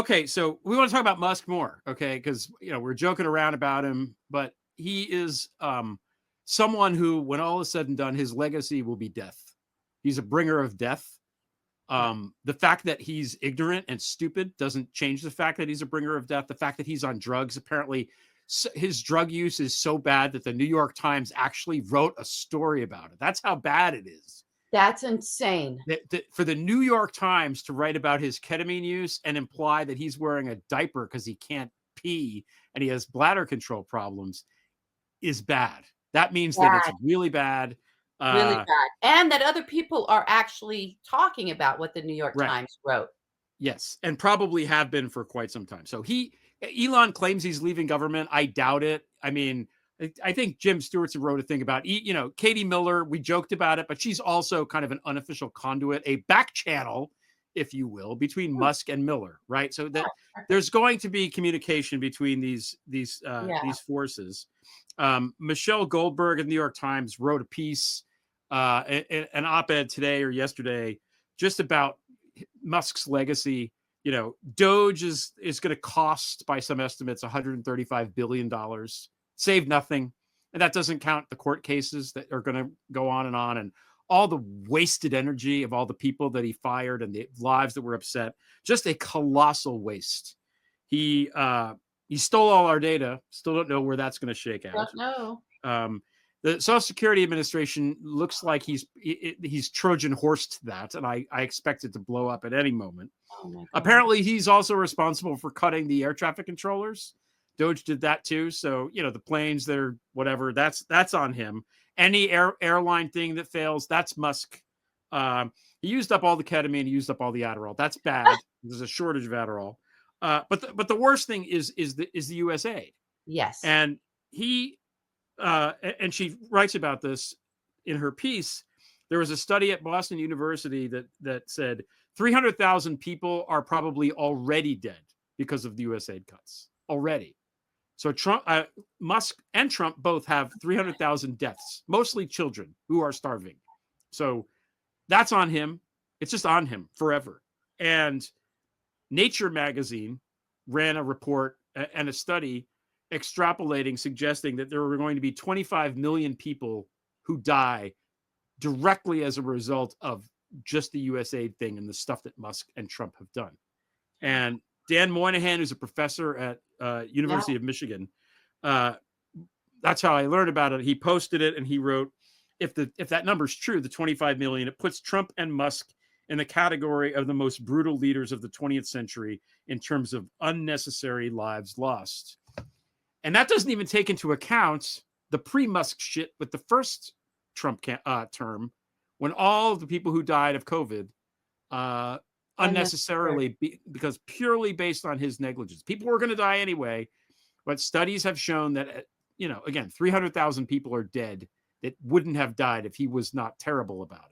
Okay, so we want to talk about Musk more, okay? Because we're joking around about him, but he is someone who, when all is said and done, his legacy will be death. He's a bringer of death. Right. The fact that he's ignorant and stupid doesn't change the fact that he's a bringer of death. The fact that he's on drugs, apparently, his drug use is so bad that the New York Times actually wrote a story about it. That's how bad it is. That's insane. For the New York Times to write about his ketamine use and imply that he's wearing a diaper because he can't pee and he has bladder control problems is bad. That means that it's Bad, really bad. really bad. And that other people are actually talking about what the New York Right. Times wrote. Yes, and probably have been for quite some time. So Elon claims he's leaving government. I doubt it. I mean, I think Jim Stewart's wrote a thing about, Katie Miller. We joked about it, but she's also kind of an unofficial conduit, a back channel, if you will, between Hmm, Musk and Miller, right? So that there's going to be communication between these yeah. forces. Michelle Goldberg of the New York Times wrote a piece, an op-ed today or yesterday, just about Musk's legacy. DOGE is going to cost, by some estimates, $135 billion, save nothing. And that doesn't count the court cases that are going to go on and all the wasted energy of all the people that he fired and the lives that were upset. Just a colossal waste. He stole all our data. Still don't know where that's going to shake out. Don't know. The Social Security Administration looks like he's Trojan horsed that, and I expect it to blow up at any moment. Oh my God. Apparently, he's also responsible for cutting the air traffic controllers. DOGE did that too. So the planes that are whatever, that's on him. Any airline thing that fails, that's Musk. He used up all the ketamine. He used up all the Adderall. That's bad. There's a shortage of Adderall. But the worst thing is the USA. Yes. And he and she writes about this in her piece. There was a study at Boston University that said 300,000 people are probably already dead because of the USAID cuts already. So Musk and Trump both have 300,000 deaths, mostly children who are starving. So that's on him. It's just on him forever. And Nature magazine ran a report and a study extrapolating, suggesting that there were going to be 25 million people who die directly as a result of just the USAID thing and the stuff that Musk and Trump have done. And Dan Moynihan, who's a professor at University of Michigan, that's how I learned about it. He posted it and he wrote, if that number's true, the 25 million, it puts Trump and Musk in the category of the most brutal leaders of the 20th century in terms of unnecessary lives lost. And that doesn't even take into account the pre-Musk shit with the first Trump term, when all of the people who died of COVID unnecessarily, because purely based on his negligence. People were going to die anyway, but studies have shown that, again, 300,000 people are dead that wouldn't have died if he was not terrible about it.